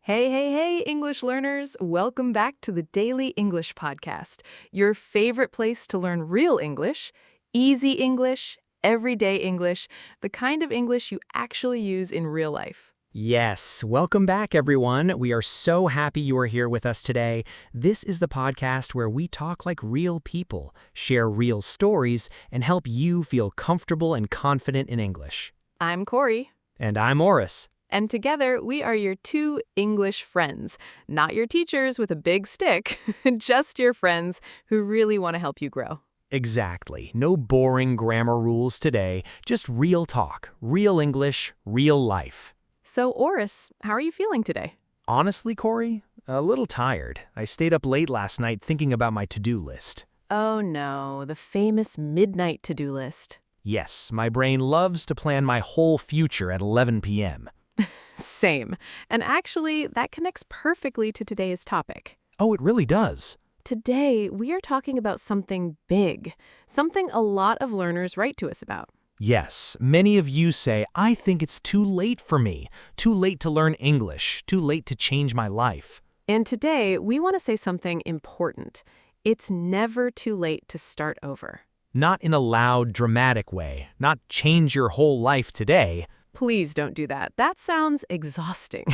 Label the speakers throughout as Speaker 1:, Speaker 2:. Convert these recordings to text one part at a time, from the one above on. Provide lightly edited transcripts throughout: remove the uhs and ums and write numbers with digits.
Speaker 1: Hey, hey, hey, English learners! Welcome back to the Daily English Podcast, your favorite place to learn real English, easy English, everyday English, the kind of English you actually use in real life.
Speaker 2: Yes, welcome back, everyone. We are so happy you are here with us today. This is the podcast where we talk like real people, share real stories, and help you feel comfortable and confident in English.
Speaker 1: I'm Corey.
Speaker 2: And I'm Oris.
Speaker 1: And together, we are your two English friends. Not your teachers with a big stick, just your friends who really want to help you grow.
Speaker 2: Exactly. No boring grammar rules today, just real talk, real English, real life.
Speaker 1: So, Oris, how are you feeling today?
Speaker 2: Honestly, Corey, a little tired. I stayed up late last night thinking about my to-do list.
Speaker 1: Oh no, the famous midnight to-do list.
Speaker 2: Yes, my brain loves to plan my whole future at 11 p.m.
Speaker 1: Same. And actually, that connects perfectly to today's topic.
Speaker 2: Oh, it really does.
Speaker 1: Today, we are talking about something big, something a lot of learners write to us about.
Speaker 2: Yes, many of you say, I think it's too late for me, too late to learn English, too late to change my life.
Speaker 1: And today, we want to say something important. It's never too late to start over.
Speaker 2: Not in a loud, dramatic way, not change your whole life today.
Speaker 1: Please don't do that. That sounds exhausting.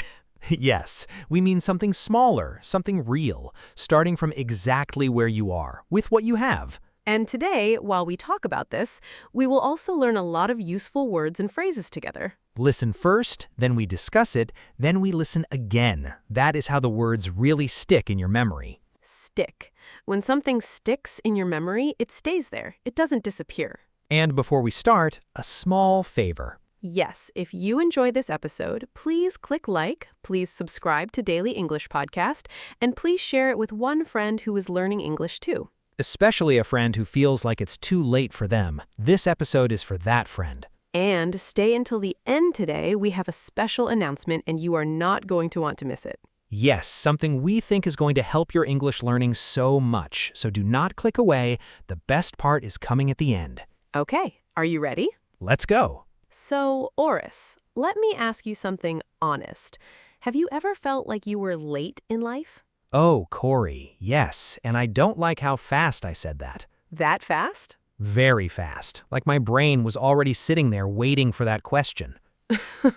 Speaker 2: Yes, we mean something smaller, something real, starting from exactly where you are, with what you have.
Speaker 1: And today, while we talk about this, we will also learn a lot of useful words and phrases together.
Speaker 2: Listen first, then we discuss it, then we listen again. That is how the words really stick in your memory.
Speaker 1: Stick. When something sticks in your memory, it stays there. It doesn't disappear.
Speaker 2: And before we start, a small favor.
Speaker 1: Yes, if you enjoy this episode, please click like, please subscribe to Daily English Podcast, and please share it with one friend who is learning English too.
Speaker 2: Especially a friend who feels like it's too late for them. This episode is for that friend.
Speaker 1: And stay until the end today. We have a special announcement and you are not going to want to miss it.
Speaker 2: Yes, something we think is going to help your English learning so much. So do not click away. The best part is coming at the end.
Speaker 1: Okay, are you ready?
Speaker 2: Let's go.
Speaker 1: So, Oris, let me ask you something honest. Have you ever felt like you were late in life?
Speaker 2: Oh, Corey, yes, and I don't like how fast I said that.
Speaker 1: That fast?
Speaker 2: Very fast, like my brain was already sitting there waiting for that question.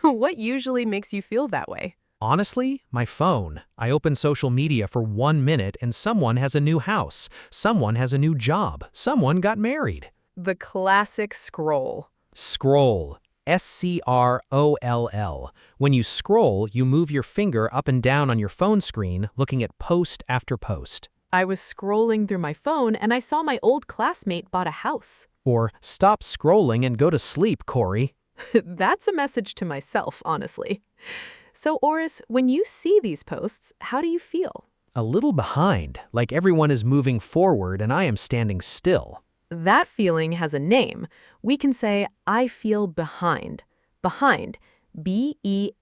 Speaker 1: What usually makes you feel that way?
Speaker 2: Honestly, my phone. I open social media for 1 minute and someone has a new house, someone has a new job, someone got married.
Speaker 1: The classic scroll.
Speaker 2: Scroll. S-C-R-O-L-L. When you scroll, you move your finger up and down on your phone screen, looking at post after post.
Speaker 1: I was scrolling through my phone and I saw my old classmate bought a house.
Speaker 2: Or, stop scrolling and go to sleep, Corey.
Speaker 1: That's a message to myself, honestly. So, Oris, when you see these posts, how do you feel?
Speaker 2: A little behind, like everyone is moving forward and I am standing still.
Speaker 1: That feeling has a name. We can say, I feel behind. Behind. B-E-H-I-N-D.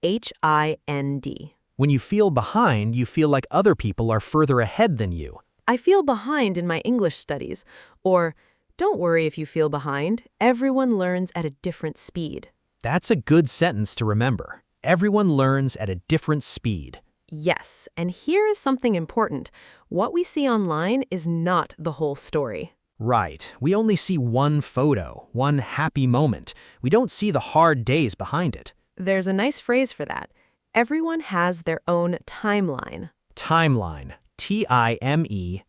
Speaker 2: When you feel behind, you feel like other people are further ahead than you.
Speaker 1: I feel behind in my English studies. Or, don't worry if you feel behind. Everyone learns at a different speed.
Speaker 2: That's a good sentence to remember. Everyone learns at a different speed.
Speaker 1: Yes, and here is something important. What we see online is not the whole story.
Speaker 2: Right. We only see one photo, one happy moment. We don't see the hard days behind it.
Speaker 1: There's a nice phrase for that. Everyone has their own timeline.
Speaker 2: Timeline. T-I-M-E-L-I-N-E.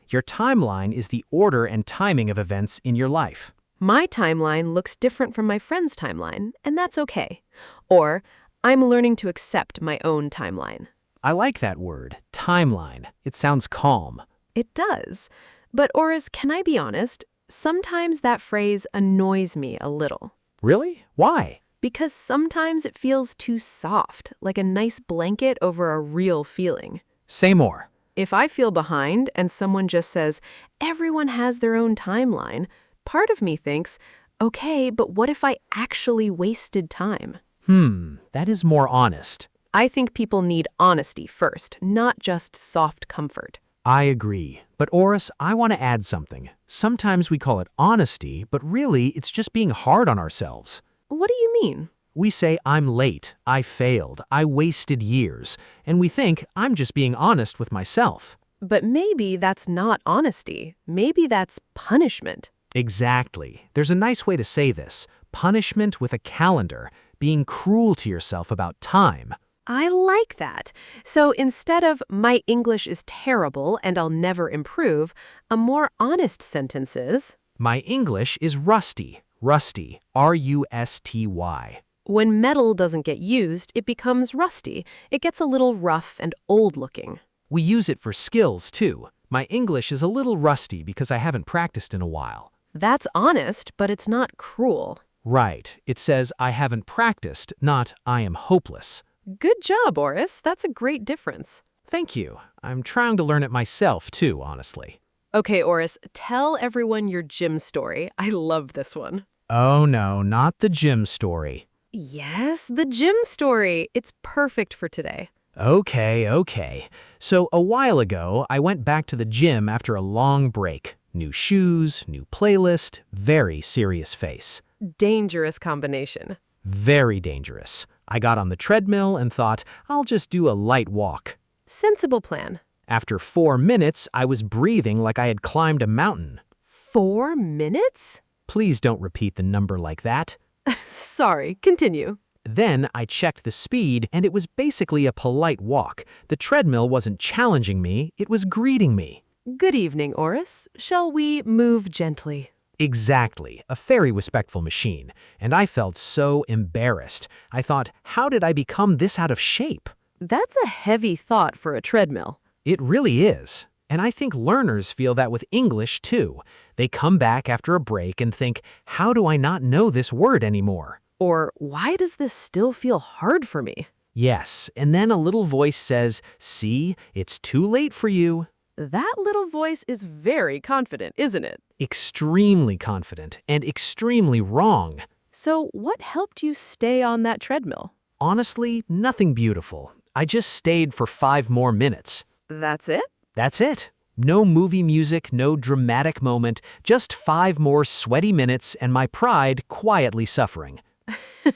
Speaker 2: Your timeline is the order and timing of events in your life.
Speaker 1: My timeline looks different from my friend's timeline, and that's okay. Or, I'm learning to accept my own timeline.
Speaker 2: I like that word, timeline. It sounds calm.
Speaker 1: It does. But Oris, can I be honest? Sometimes that phrase annoys me a little.
Speaker 2: Really? Why?
Speaker 1: Because sometimes it feels too soft, like a nice blanket over a real feeling.
Speaker 2: Say more.
Speaker 1: If I feel behind and someone just says, everyone has their own timeline, part of me thinks, okay, but what if I actually wasted time?
Speaker 2: That is more honest.
Speaker 1: I think people need honesty first, not just soft comfort.
Speaker 2: I agree. But Oris, I want to add something. Sometimes we call it honesty, but really it's just being hard on ourselves.
Speaker 1: What do you mean?
Speaker 2: We say, I'm late, I failed, I wasted years, and we think I'm just being honest with myself.
Speaker 1: But maybe that's not honesty. Maybe that's punishment.
Speaker 2: Exactly. There's a nice way to say this. Punishment with a calendar, being cruel to yourself about time.
Speaker 1: I like that. So instead of, my English is terrible and I'll never improve, a more honest sentence is,
Speaker 2: My English is rusty. Rusty. R-U-S-T-Y.
Speaker 1: when metal doesn't get used, it becomes rusty. It gets a little rough and old-looking.
Speaker 2: We use it for skills, too. My English is a little rusty because I haven't practiced in a while.
Speaker 1: That's honest, but it's not cruel.
Speaker 2: Right. It says I haven't practiced, not I am hopeless.
Speaker 1: Good job, Oris. That's a great difference.
Speaker 2: Thank you. I'm trying to learn it myself, too, honestly.
Speaker 1: Okay, Oris, tell everyone your gym story. I love this one.
Speaker 2: Oh no, not the gym story.
Speaker 1: Yes, the gym story. It's perfect for today.
Speaker 2: Okay. So a while ago, I went back to the gym after a long break. New shoes, new playlist, very serious face.
Speaker 1: Dangerous combination.
Speaker 2: Very dangerous. I got on the treadmill and thought, I'll just do a light walk.
Speaker 1: Sensible plan.
Speaker 2: After 4 minutes, I was breathing like I had climbed a mountain.
Speaker 1: 4 minutes?
Speaker 2: Please don't repeat the number like that.
Speaker 1: Sorry, continue.
Speaker 2: Then I checked the speed, and it was basically a polite walk. The treadmill wasn't challenging me, it was greeting me.
Speaker 1: Good evening, Oris. Shall we move gently?
Speaker 2: Exactly, a very respectful machine. And I felt so embarrassed. I thought, how did I become this out of shape?
Speaker 1: That's a heavy thought for a treadmill.
Speaker 2: It really is. And I think learners feel that with English, too. They come back after a break and think, how do I not know this word anymore?
Speaker 1: Or, why does this still feel hard for me?
Speaker 2: Yes, and then a little voice says, see, it's too late for you.
Speaker 1: That little voice is very confident, isn't it?
Speaker 2: Extremely confident and extremely wrong.
Speaker 1: So what helped you stay on that treadmill?
Speaker 2: Honestly, nothing beautiful. I just stayed for 5 more minutes.
Speaker 1: That's it?
Speaker 2: That's it. No movie music, no dramatic moment, just 5 more sweaty minutes and my pride quietly suffering.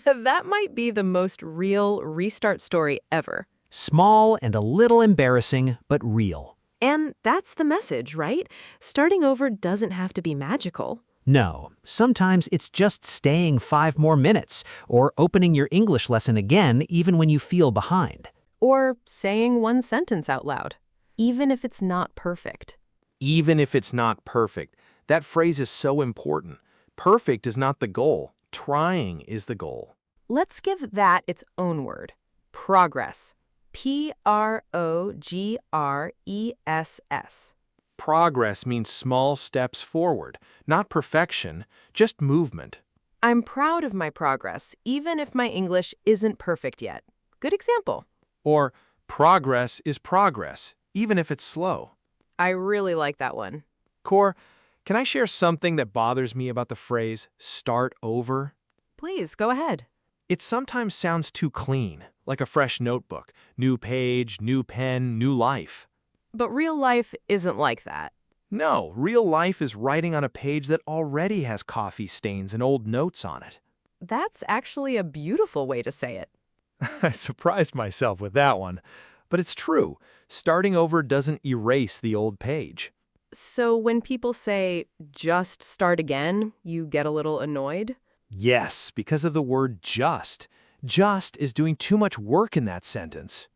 Speaker 1: That might be the most real restart story ever.
Speaker 2: Small and a little embarrassing, but real.
Speaker 1: And that's the message, right? Starting over doesn't have to be magical.
Speaker 2: No, sometimes it's just staying 5 more minutes or opening your English lesson again even when you feel behind.
Speaker 1: Or saying one sentence out loud, even if it's not perfect.
Speaker 3: Even if it's not perfect. That phrase is so important. Perfect is not the goal. Trying is the goal.
Speaker 1: Let's give that its own word. Progress. Progress.
Speaker 3: Progress means small steps forward, not perfection, just movement.
Speaker 1: I'm proud of my progress, even if my English isn't perfect yet. Good example.
Speaker 3: Or progress is progress, even if it's slow.
Speaker 1: I really like that one.
Speaker 3: Cor, can I share something that bothers me about the phrase start over?
Speaker 1: Please, go ahead.
Speaker 3: It sometimes sounds too clean, like a fresh notebook. New page, new pen, new life.
Speaker 1: But real life isn't like that.
Speaker 3: No, real life is writing on a page that already has coffee stains and old notes on it.
Speaker 1: That's actually a beautiful way to say it.
Speaker 3: I surprised myself with that one. But it's true. Starting over doesn't erase the old page.
Speaker 1: So when people say, just start again, you get a little annoyed?
Speaker 3: Yes, because of the word just. Just is doing too much work in that sentence.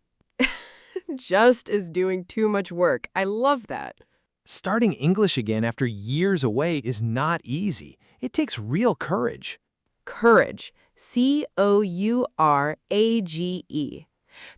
Speaker 1: Just is doing too much work. I love that.
Speaker 3: Starting English again after years away is not easy. It takes real courage.
Speaker 1: Courage. Courage.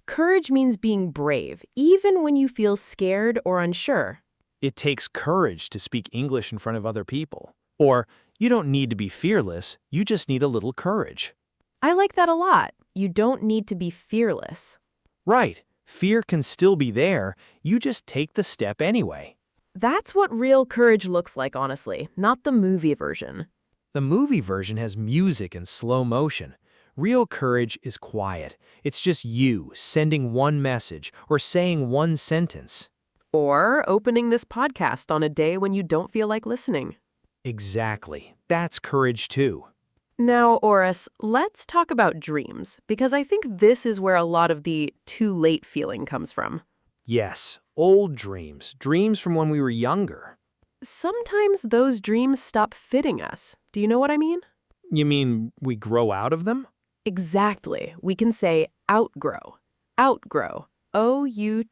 Speaker 1: Courage means being brave, even when you feel scared or unsure.
Speaker 3: It takes courage to speak English in front of other people. Or, you don't need to be fearless, you just need a little courage.
Speaker 1: I like that a lot. You don't need to be fearless.
Speaker 3: Right. Fear can still be there, you just take the step anyway.
Speaker 1: That's what real courage looks like, honestly, not the movie version.
Speaker 3: The movie version has music and slow motion. Real courage is quiet. It's just you sending one message or saying one sentence.
Speaker 1: Or opening this podcast on a day when you don't feel like listening.
Speaker 3: Exactly. That's courage too.
Speaker 1: Now, Oris, let's talk about dreams, because I think this is where a lot of the too late feeling comes from.
Speaker 3: Yes, old dreams, dreams from when we were younger.
Speaker 1: Sometimes those dreams stop fitting us. Do you know what I mean?
Speaker 3: You mean we grow out of them?
Speaker 1: Exactly. We can say outgrow. Outgrow. Outgrow.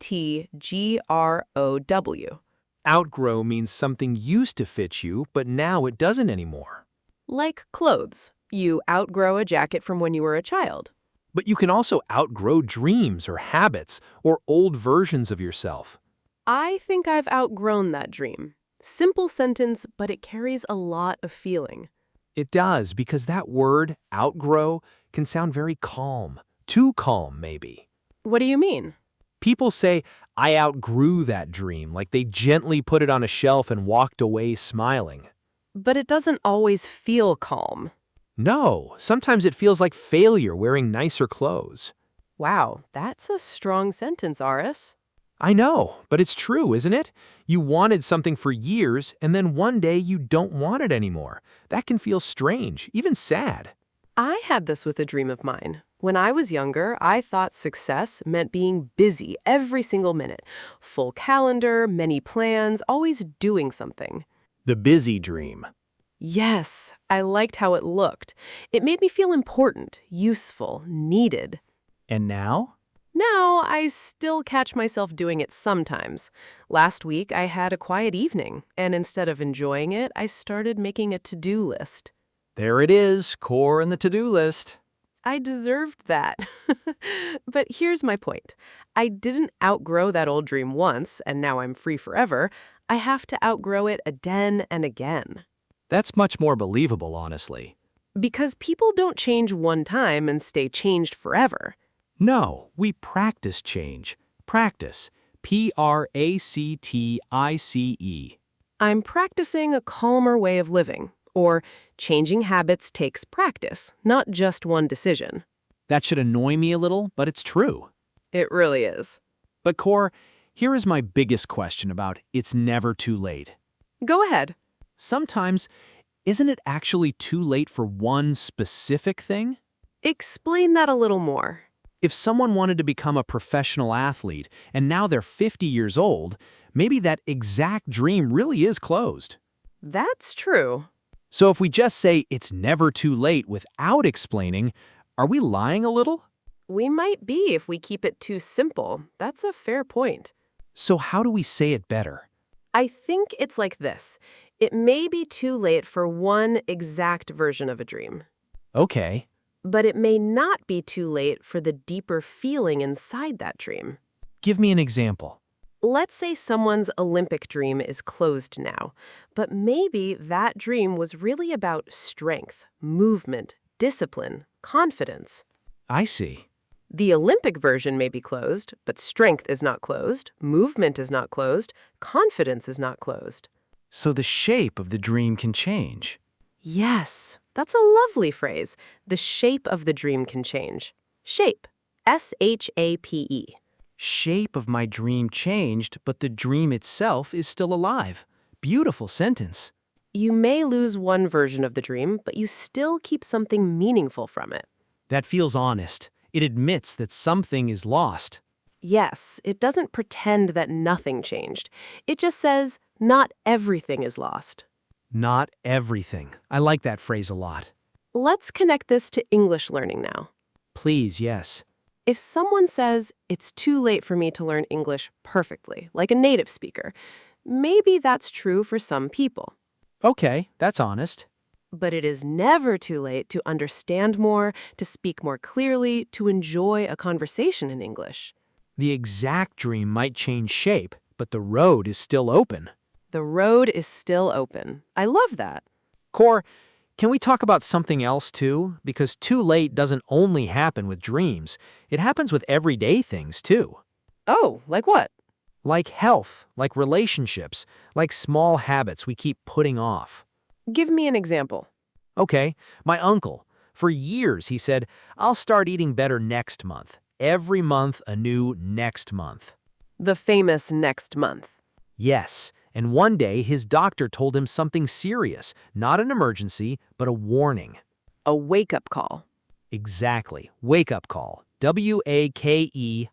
Speaker 3: Outgrow means something used to fit you, but now it doesn't anymore.
Speaker 1: Like clothes. You outgrow a jacket from when you were a child.
Speaker 3: But you can also outgrow dreams or habits or old versions of yourself.
Speaker 1: I think I've outgrown that dream. Simple sentence, but it carries a lot of feeling.
Speaker 3: It does, because that word, outgrow, can sound very calm. Too calm, maybe.
Speaker 1: What do you mean?
Speaker 3: People say, I outgrew that dream, like they gently put it on a shelf and walked away smiling.
Speaker 1: But it doesn't always feel calm.
Speaker 3: No, sometimes it feels like failure wearing nicer clothes.
Speaker 1: Wow, that's a strong sentence, Aris.
Speaker 3: I know, but it's true, isn't it? You wanted something for years, and then one day you don't want it anymore. That can feel strange, even sad.
Speaker 1: I had this with a dream of mine. When I was younger, I thought success meant being busy every single minute. Full calendar, many plans, always doing something.
Speaker 3: The busy dream.
Speaker 1: Yes, I liked how it looked. It made me feel important, useful, needed.
Speaker 3: And now?
Speaker 1: Now, I still catch myself doing it sometimes. Last week, I had a quiet evening, and instead of enjoying it, I started making a to-do list.
Speaker 3: There it is, core in the to-do list.
Speaker 1: I deserved that. But here's my point. I didn't outgrow that old dream once, and now I'm free forever. I have to outgrow it again and again.
Speaker 3: That's much more believable, honestly.
Speaker 1: Because people don't change one time and stay changed forever.
Speaker 3: No, we practice change. Practice. Practice.
Speaker 1: I'm practicing a calmer way of living, or changing habits takes practice, not just one decision.
Speaker 3: That should annoy me a little, but it's true.
Speaker 1: It really is.
Speaker 3: But Core, here is my biggest question about it's never too late.
Speaker 1: Go ahead.
Speaker 3: Sometimes, isn't it actually too late for one specific thing?
Speaker 1: Explain that a little more.
Speaker 3: If someone wanted to become a professional athlete and now they're 50 years old, maybe that exact dream really is closed.
Speaker 1: That's true.
Speaker 3: So if we just say it's never too late without explaining, are we lying a little?
Speaker 1: We might be if we keep it too simple. That's a fair point.
Speaker 3: So how do we say it better?
Speaker 1: I think it's like this. It may be too late for one exact version of a dream,
Speaker 3: Okay.
Speaker 1: but it may not be too late for the deeper feeling inside that dream.
Speaker 3: Give me an example.
Speaker 1: Let's say someone's Olympic dream is closed now, but maybe that dream was really about strength, movement, discipline, confidence.
Speaker 3: I see.
Speaker 1: The Olympic version may be closed, but strength is not closed, movement is not closed, confidence is not closed.
Speaker 3: So the shape of the dream can change.
Speaker 1: Yes, that's a lovely phrase. The shape of the dream can change. Shape. S-H-A-P-E.
Speaker 3: Shape of my dream changed, but the dream itself is still alive. Beautiful sentence.
Speaker 1: You may lose one version of the dream, but you still keep something meaningful from it.
Speaker 3: That feels honest. It admits that something is lost.
Speaker 1: Yes, it doesn't pretend that nothing changed. It just says, not everything is lost.
Speaker 3: Not everything. I like that phrase a lot.
Speaker 1: Let's connect this to English learning now.
Speaker 3: Please, yes.
Speaker 1: If someone says, it's too late for me to learn English perfectly, like a native speaker, maybe that's true for some people.
Speaker 3: Okay, that's honest.
Speaker 1: But it is never too late to understand more, to speak more clearly, to enjoy a conversation in English.
Speaker 3: The exact dream might change shape, but the road is still open.
Speaker 1: The road is still open. I love that.
Speaker 3: Core, can we talk about something else too? Because too late doesn't only happen with dreams. It happens with everyday things too.
Speaker 1: Oh, like what?
Speaker 3: Like health, like relationships, like small habits we keep putting off.
Speaker 1: Give me an example.
Speaker 3: Okay, my uncle. For years he said, I'll start eating better next month. Every month a new next month.
Speaker 1: The famous next month.
Speaker 3: Yes, and one day his doctor told him something serious, not an emergency, but a warning.
Speaker 1: A wake-up call.
Speaker 3: Exactly. Wake-up call. WAKE-UP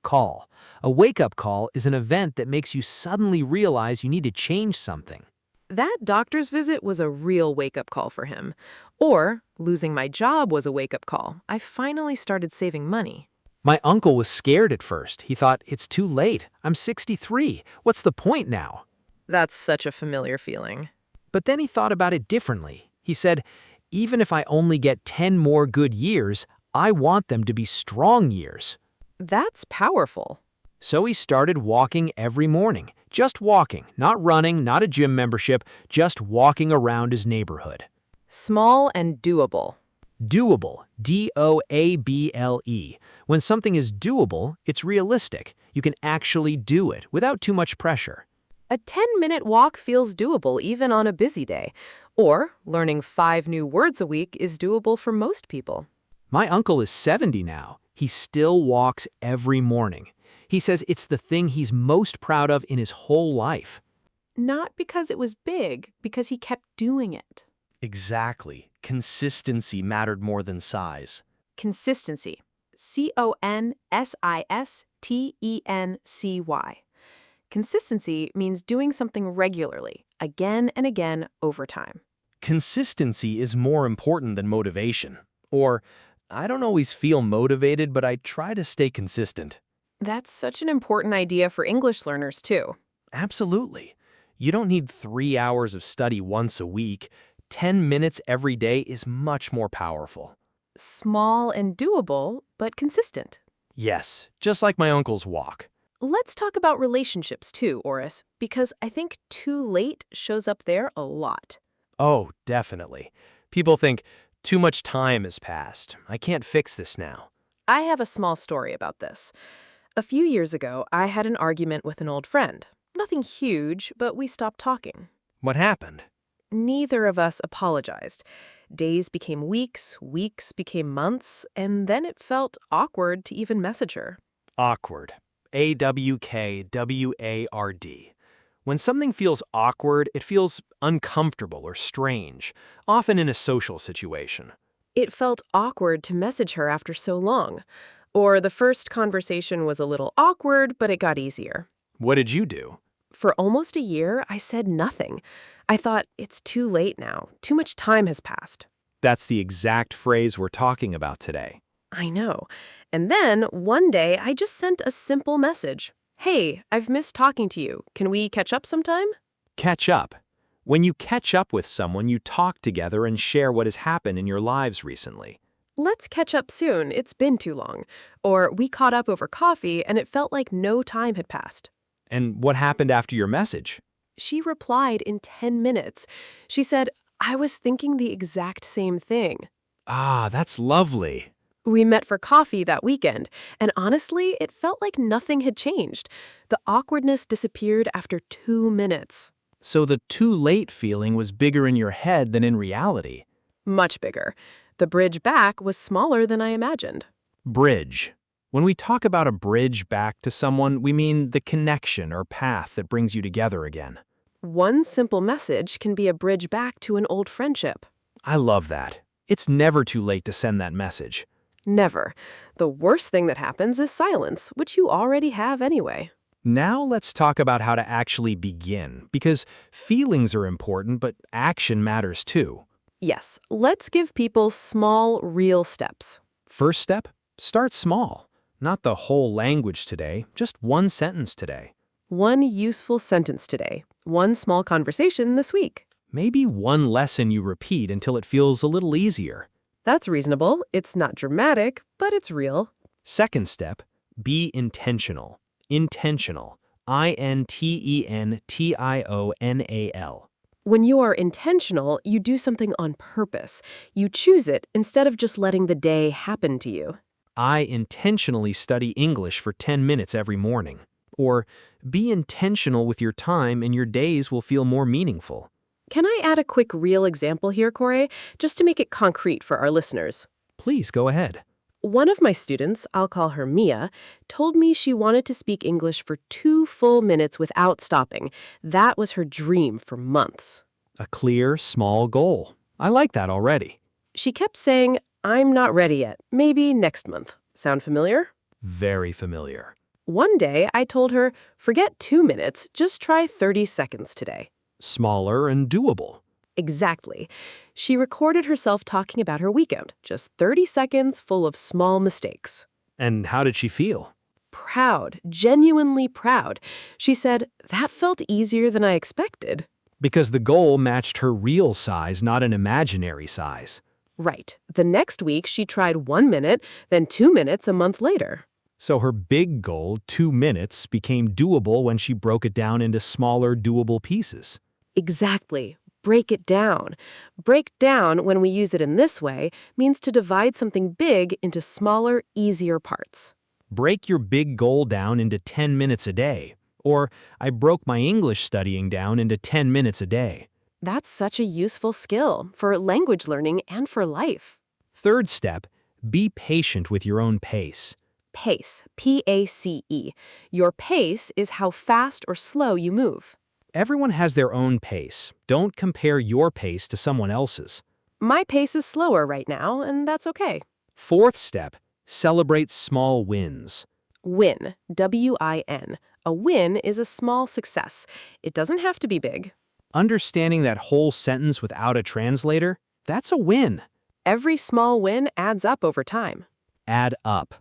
Speaker 3: call. A wake-up call is an event that makes you suddenly realize you need to change something.
Speaker 1: That doctor's visit was a real wake-up call for him. Or, losing my job was a wake-up call. I finally started saving money.
Speaker 3: My uncle was scared at first. He thought, it's too late. I'm 63. What's the point now?
Speaker 1: That's such a familiar feeling.
Speaker 3: But then he thought about it differently. He said, even if I only get 10 more good years, I want them to be strong years.
Speaker 1: That's powerful.
Speaker 3: So he started walking every morning. Just walking, not running, not a gym membership, just walking around his neighborhood.
Speaker 1: Small and doable.
Speaker 3: Doable, D-O-A-B-L-E. When something is doable, it's realistic. You can actually do it without too much pressure.
Speaker 1: A 10-minute walk feels doable even on a busy day. Or, learning 5 new words a week is doable for most people.
Speaker 3: My uncle is 70 now. He still walks every morning. He says it's the thing he's most proud of in his whole life.
Speaker 1: Not because it was big, because he kept doing it.
Speaker 4: Exactly. Consistency mattered more than size.
Speaker 1: Consistency. C-O-N-S-I-S-T-E-N-C-Y. Consistency means doing something regularly, again and again over time.
Speaker 4: Consistency is more important than motivation. Or, I don't always feel motivated, but I try to stay consistent.
Speaker 1: That's such an important idea for English learners, too.
Speaker 4: Absolutely. You don't need 3 hours of study once a week. 10 minutes every day is much more powerful.
Speaker 1: Small and doable, but consistent.
Speaker 4: Yes, just like my uncle's walk.
Speaker 1: Let's talk about relationships, too, Oris, because I think too late shows up there a lot.
Speaker 4: Oh, definitely. People think, too much time has passed. I can't fix this now.
Speaker 1: I have a small story about this. A few years ago, I had an argument with an old friend. Nothing huge, but we stopped talking.
Speaker 4: What happened?
Speaker 1: Neither of us apologized. Days became weeks, weeks became months, and then it felt awkward to even message her.
Speaker 4: Awkward. A-W-K-W-A-R-D. When something feels awkward, it feels uncomfortable or strange, often in a social situation.
Speaker 1: It felt awkward to message her after so long. Or the first conversation was a little awkward, but it got easier.
Speaker 4: What did you do?
Speaker 1: For almost a year, I said nothing. I thought, it's too late now. Too much time has passed.
Speaker 4: That's the exact phrase we're talking about today.
Speaker 1: I know. And then, one day, I just sent a simple message. Hey, I've missed talking to you. Can we catch up sometime?
Speaker 4: Catch up. When you catch up with someone, you talk together and share what has happened in your lives recently.
Speaker 1: Let's catch up soon. It's been too long. Or we caught up over coffee and it felt like no time had passed.
Speaker 4: And what happened after your message?
Speaker 1: She replied in 10 minutes. She said, I was thinking the exact same thing.
Speaker 4: Ah, that's lovely.
Speaker 1: We met for coffee that weekend, and honestly, it felt like nothing had changed. The awkwardness disappeared after 2 minutes.
Speaker 4: So the too late feeling was bigger in your head than in reality.
Speaker 1: Much bigger. The bridge back was smaller than I imagined.
Speaker 4: Bridge. When we talk about a bridge back to someone, we mean the connection or path that brings you together again.
Speaker 1: One simple message can be a bridge back to an old friendship.
Speaker 4: I love that. It's never too late to send that message.
Speaker 1: Never. The worst thing that happens is silence, which you already have anyway.
Speaker 4: Now let's talk about how to actually begin, because feelings are important, but action matters too.
Speaker 1: Yes, let's give people small, real steps.
Speaker 4: First step, start small. Not the whole language today, just one sentence today.
Speaker 1: One useful sentence today. One small conversation this week.
Speaker 4: Maybe one lesson you repeat until it feels a little easier.
Speaker 1: That's reasonable. It's not dramatic, but it's real.
Speaker 4: Second step, be intentional. Intentional. I-N-T-E-N-T-I-O-N-A-L.
Speaker 1: When you are intentional, you do something on purpose. You choose it instead of just letting the day happen to you.
Speaker 4: I intentionally study English for 10 minutes every morning. Or, be intentional with your time and your days will feel more meaningful.
Speaker 1: Can I add a quick real example here, Corey, just to make it concrete for our listeners?
Speaker 4: Please go ahead.
Speaker 1: One of my students, I'll call her Mia, told me she wanted to speak English for 2 full minutes without stopping. That was her dream for months.
Speaker 4: A clear, small goal. I like that already.
Speaker 5: She kept saying, "I'm not ready yet. Maybe next month." Sound familiar?
Speaker 4: Very familiar.
Speaker 5: One day, I told her, "Forget 2 minutes, just try 30 seconds today."
Speaker 4: Smaller and doable.
Speaker 5: Exactly. She recorded herself talking about her weekend, just 30 seconds full of small mistakes.
Speaker 4: And how did she feel?
Speaker 5: Proud, genuinely proud. She said, "That felt easier than I expected."
Speaker 4: Because the goal matched her real size, not an imaginary size.
Speaker 5: Right. The next week, she tried 1 minute, then 2 minutes a month later.
Speaker 4: So her big goal, 2 minutes, became doable when she broke it down into smaller, doable pieces.
Speaker 5: Exactly. Break it down. Break down, when we use it in this way, means to divide something big into smaller, easier parts.
Speaker 4: Break your big goal down into 10 minutes a day. Or, I broke my English studying down into 10 minutes a day.
Speaker 5: That's such a useful skill for language learning and for life.
Speaker 4: Third step, be patient with your own pace.
Speaker 5: Pace, P-A-C-E. Your pace is how fast or slow you move.
Speaker 4: Everyone has their own pace. Don't compare your pace to someone else's.
Speaker 5: My pace is slower right now, and that's okay.
Speaker 4: Fourth step, celebrate small wins.
Speaker 5: Win, W-I-N. A win is a small success. It doesn't have to be big.
Speaker 4: Understanding that whole sentence without a translator, that's a win.
Speaker 5: Every small win adds up over time.
Speaker 4: Add up.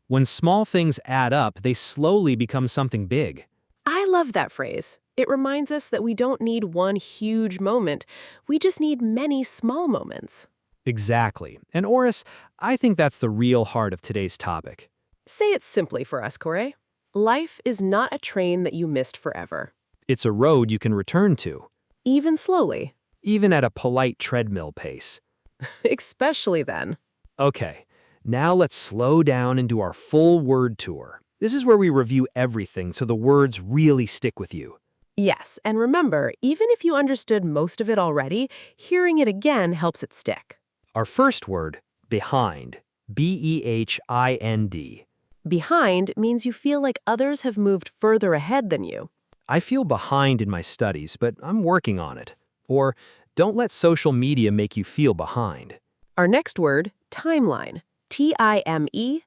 Speaker 4: When small things add up, they slowly become something big.
Speaker 5: I love that phrase. It reminds us that we don't need one huge moment. We just need many small moments.
Speaker 4: Exactly. And Oris, I think that's the real heart of today's topic.
Speaker 5: Say it simply for us, Corey. Life is not a train that you missed forever.
Speaker 4: It's a road you can return to,
Speaker 5: Even slowly.
Speaker 4: even at a polite treadmill pace.
Speaker 5: Especially then.
Speaker 4: Okay, now let's slow down and do our full word tour. This is where we review everything so the words really stick with you.
Speaker 5: Yes, and remember, even if you understood most of it already, hearing it again helps it stick.
Speaker 4: Our first word, behind. B-E-H-I-N-D.
Speaker 5: Behind means you feel like others have moved further ahead than you.
Speaker 4: I feel behind in my studies, but I'm working on it. Or, don't let social media make you feel behind.
Speaker 5: Our next word, timeline. T-I-M-E-L-I-N-E.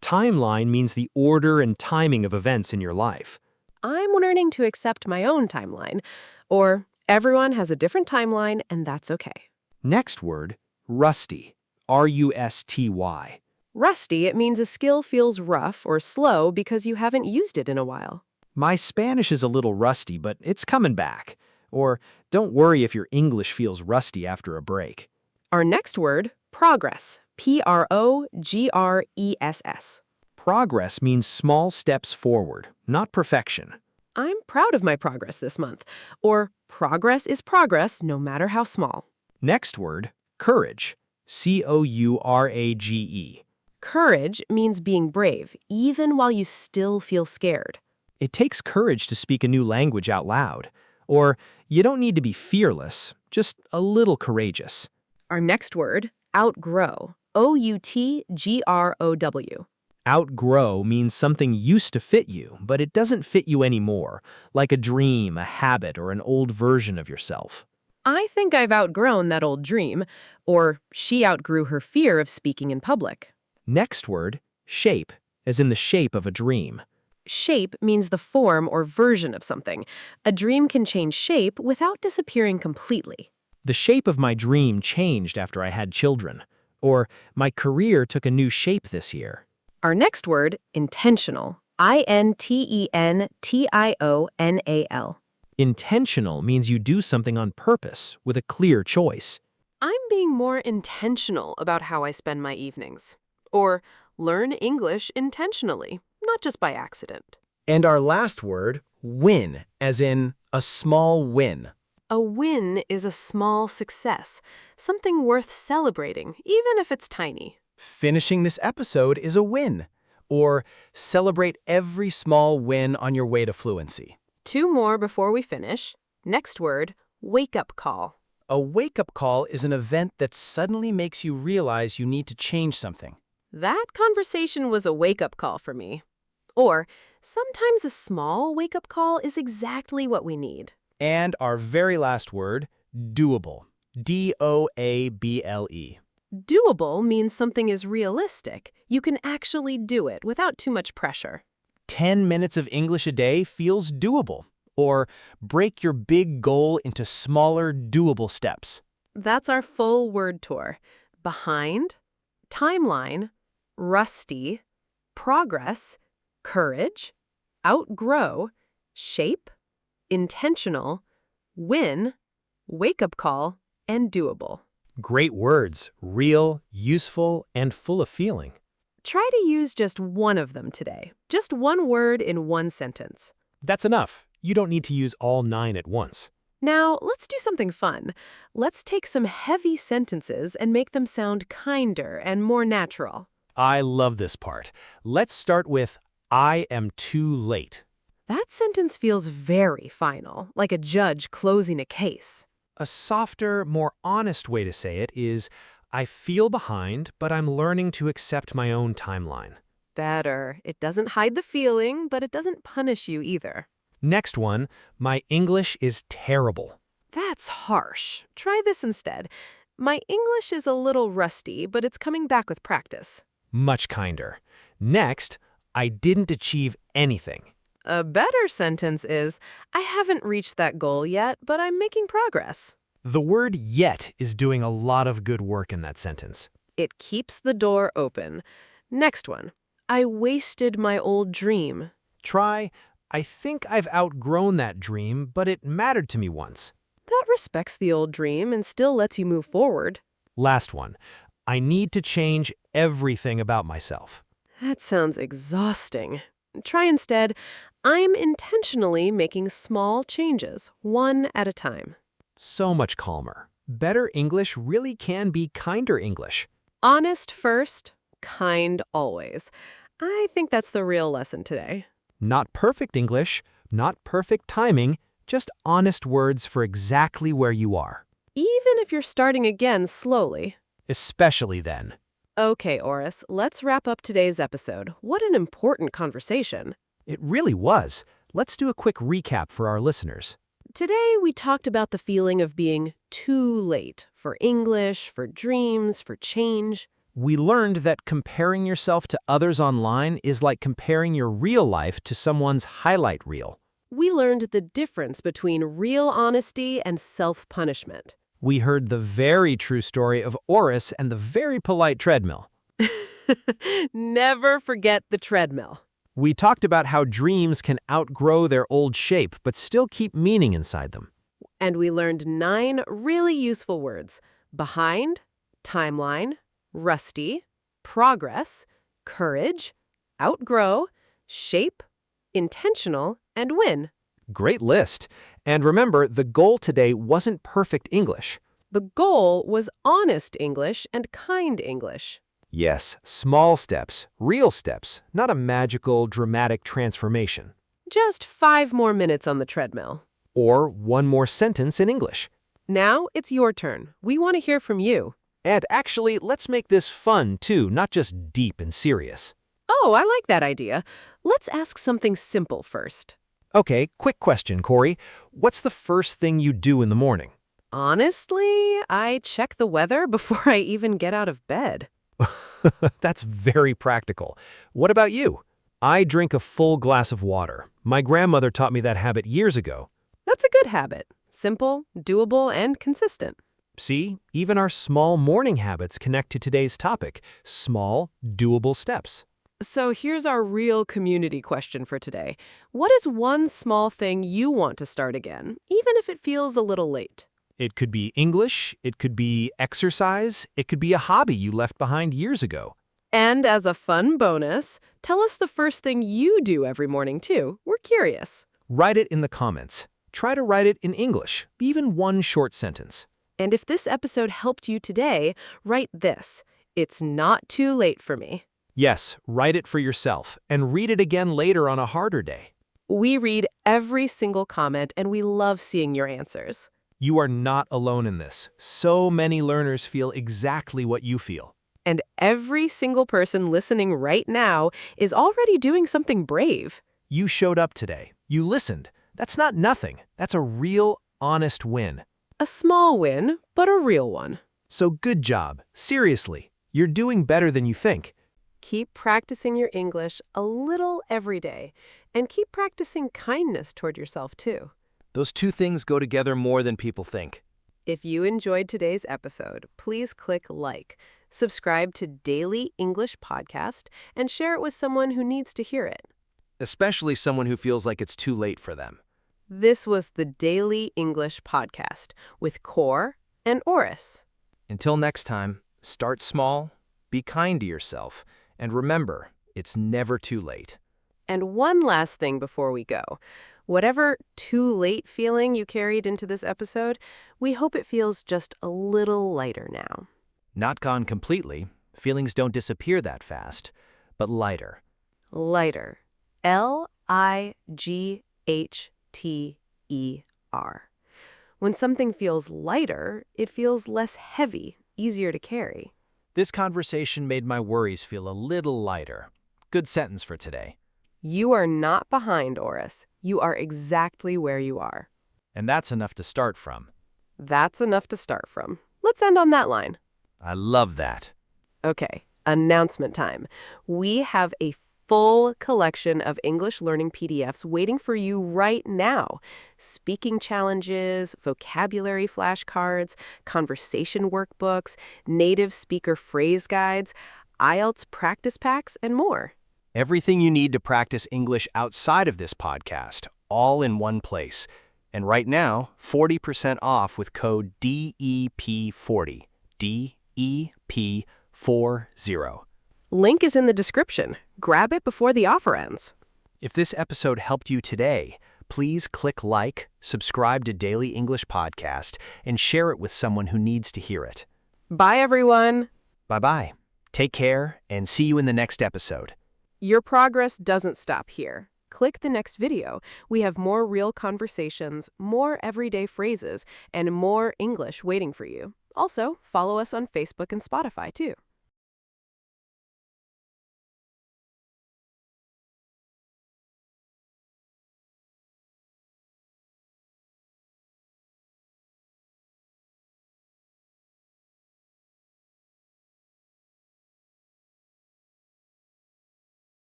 Speaker 4: Timeline means the order and timing of events in your life.
Speaker 5: I'm learning to accept my own timeline. Or, everyone has a different timeline, and that's okay.
Speaker 4: Next word, rusty. R-U-S-T-Y.
Speaker 5: Rusty, it means a skill feels rough or slow because you haven't used it in a while.
Speaker 4: My Spanish is a little rusty, but it's coming back. Or, don't worry if your English feels rusty after a break.
Speaker 5: Our next word, progress. P-R-O-G-R-E-S-S.
Speaker 4: Progress means small steps forward, not perfection.
Speaker 5: I'm proud of my progress this month. Or, progress is progress no matter how small.
Speaker 4: Next word, courage. C-O-U-R-A-G-E.
Speaker 5: Courage means being brave, even while you still feel scared.
Speaker 4: It takes courage to speak a new language out loud. Or, you don't need to be fearless, just a little courageous.
Speaker 5: Our next word, outgrow. O-U-T-G-R-O-W.
Speaker 4: Outgrow means something used to fit you, but it doesn't fit you anymore, like a dream, a habit, or an old version of yourself.
Speaker 5: I think I've outgrown that old dream. Or, she outgrew her fear of speaking in public.
Speaker 4: Next word, shape, as in the shape of a dream.
Speaker 5: Shape means the form or version of something. A dream can change shape without disappearing completely.
Speaker 4: The shape of my dream changed after I had children. Or, my career took a new shape this year.
Speaker 5: Our next word, intentional. I-N-T-E-N-T-I-O-N-A-L.
Speaker 4: Intentional means you do something on purpose, with a clear choice.
Speaker 1: I'm being more intentional about how I spend my evenings. Or learn English intentionally, not just by accident.
Speaker 3: And our last word, win, as in a small win.
Speaker 1: A win is a small success, something worth celebrating, even if it's tiny.
Speaker 3: Finishing this episode is a win. Or celebrate every small win on your way to fluency.
Speaker 1: 2 more before we finish. Next word, wake-up call.
Speaker 3: A wake-up call is an event that suddenly makes you realize you need to change something.
Speaker 1: That conversation was a wake-up call for me. Or, sometimes a small wake-up call is exactly what we need.
Speaker 3: And our very last word, doable. D-O-A-B-L-E.
Speaker 5: Doable means something is realistic. You can actually do it without too much pressure.
Speaker 3: 10 minutes of English a day feels doable. Or break your big goal into smaller, doable steps.
Speaker 5: That's our full word tour. Behind, timeline, rusty, progress, courage, outgrow, shape, intentional, win, wake-up call, and doable.
Speaker 3: Great words, real, useful, and full of feeling.
Speaker 5: Try to use just one of them today. Just one word in one sentence.
Speaker 3: That's enough. You don't need to use all 9 at once.
Speaker 5: Now, let's do something fun. Let's take some heavy sentences and make them sound kinder and more natural.
Speaker 3: I love this part. Let's start with, I am too late.
Speaker 5: That sentence feels very final, like a judge closing a case.
Speaker 3: A softer, more honest way to say it is, I feel behind, but I'm learning to accept my own timeline.
Speaker 5: Better. It doesn't hide the feeling, but it doesn't punish you either.
Speaker 3: Next one, my English is terrible.
Speaker 5: That's harsh. Try this instead. My English is a little rusty, but it's coming back with practice.
Speaker 3: Much kinder. Next, I didn't achieve anything.
Speaker 5: A better sentence is, I haven't reached that goal yet, but I'm making progress.
Speaker 3: The word yet is doing a lot of good work in that sentence.
Speaker 5: It keeps the door open. Next one. I wasted my old dream.
Speaker 3: Try, I think I've outgrown that dream, but it mattered to me once.
Speaker 5: That respects the old dream and still lets you move forward.
Speaker 3: Last one. I need to change everything about myself.
Speaker 5: That sounds exhausting. Try instead, I'm intentionally making small changes, one at a time.
Speaker 3: So much calmer. Better English really can be kinder English.
Speaker 5: Honest first, kind always. I think that's the real lesson today.
Speaker 3: Not perfect English, not perfect timing, just honest words for exactly where you are.
Speaker 5: Even if you're starting again slowly.
Speaker 3: Especially then.
Speaker 5: Okay, Oris, let's wrap up today's episode. What an important conversation.
Speaker 3: It really was. Let's do a quick recap for our listeners.
Speaker 5: Today, we talked about the feeling of being too late for English, for dreams, for change.
Speaker 3: We learned that comparing yourself to others online is like comparing your real life to someone's highlight reel.
Speaker 5: We learned the difference between real honesty and self-punishment.
Speaker 3: We heard the very true story of Oris and the very polite treadmill.
Speaker 5: Never forget the treadmill.
Speaker 3: We talked about how dreams can outgrow their old shape but still keep meaning inside them.
Speaker 5: And we learned 9 really useful words: behind, timeline, rusty, progress, courage, outgrow, shape, intentional, and win.
Speaker 3: Great list. And remember, the goal today wasn't perfect English.
Speaker 5: The goal was honest English and kind English.
Speaker 3: Yes, small steps, real steps, not a magical, dramatic transformation.
Speaker 5: Just 5 more minutes on the treadmill.
Speaker 3: Or one more sentence in English.
Speaker 5: Now it's your turn. We want to hear from you.
Speaker 3: And actually, let's make this fun too, not just deep and serious.
Speaker 5: Oh, I like that idea. Let's ask something simple first.
Speaker 3: Okay, quick question, Corey. What's the first thing you do in the morning?
Speaker 5: Honestly, I check the weather before I even get out of bed.
Speaker 3: That's very practical. What about you? I drink a full glass of water. My grandmother taught me that habit years ago.
Speaker 5: That's a good habit. Simple, doable, and consistent.
Speaker 3: See, even our small morning habits connect to today's topic, small, doable steps.
Speaker 5: So here's our real community question for today. What is one small thing you want to start again, even if it feels a little late?
Speaker 3: It could be English, it could be exercise, it could be a hobby you left behind years ago.
Speaker 5: And as a fun bonus, tell us the first thing you do every morning too. We're curious.
Speaker 3: Write it in the comments. Try to write it in English, even one short sentence.
Speaker 5: And if this episode helped you today, write this: it's not too late for me.
Speaker 3: Yes, write it for yourself, and read it again later on a harder day.
Speaker 5: We read every single comment, and we love seeing your answers.
Speaker 3: You are not alone in this. So many learners feel exactly what you feel.
Speaker 5: And every single person listening right now is already doing something brave.
Speaker 3: You showed up today. You listened. That's not nothing. That's a real, honest win.
Speaker 5: A small win, but a real one.
Speaker 3: So good job. Seriously, you're doing better than you think.
Speaker 5: Keep practicing your English a little every day, and keep practicing kindness toward yourself, too.
Speaker 3: Those two things go together more than people think.
Speaker 5: If you enjoyed today's episode, please click like, subscribe to Daily English Podcast, and share it with someone who needs to hear it.
Speaker 3: Especially someone who feels like it's too late for them.
Speaker 5: This was the Daily English Podcast with Core and Oris.
Speaker 3: Until next time, start small, be kind to yourself, and remember, it's never too late.
Speaker 5: And one last thing before we go. Whatever too late feeling you carried into this episode, we hope it feels just a little lighter now.
Speaker 3: Not gone completely. Feelings don't disappear that fast, but lighter.
Speaker 5: Lighter. Lighther. When something feels lighter, it feels less heavy, easier to carry.
Speaker 3: This conversation made my worries feel a little lighter. Good sentence for today.
Speaker 5: You are not behind, Oris. You are exactly where you are.
Speaker 3: And that's enough to start from.
Speaker 5: That's enough to start from. Let's end on that line.
Speaker 3: I love that.
Speaker 5: Okay, announcement time. We have a full collection of English learning PDFs waiting for you right now. Speaking challenges, vocabulary flashcards, conversation workbooks, native speaker phrase guides, IELTS practice packs, and more.
Speaker 3: Everything you need to practice English outside of this podcast, all in one place. And right now, 40% off with code DEP40. DEP40.
Speaker 5: Link is in the description. Grab it before the offer ends.
Speaker 3: If this episode helped you today, please click like, subscribe to Daily English Podcast, and share it with someone who needs to hear it.
Speaker 5: Bye, everyone.
Speaker 3: Bye-bye. Take care, and see you in the next episode.
Speaker 5: Your progress doesn't stop here. Click the next video. We have more real conversations, more everyday phrases, and more English waiting for you. Also, follow us on Facebook and Spotify, too.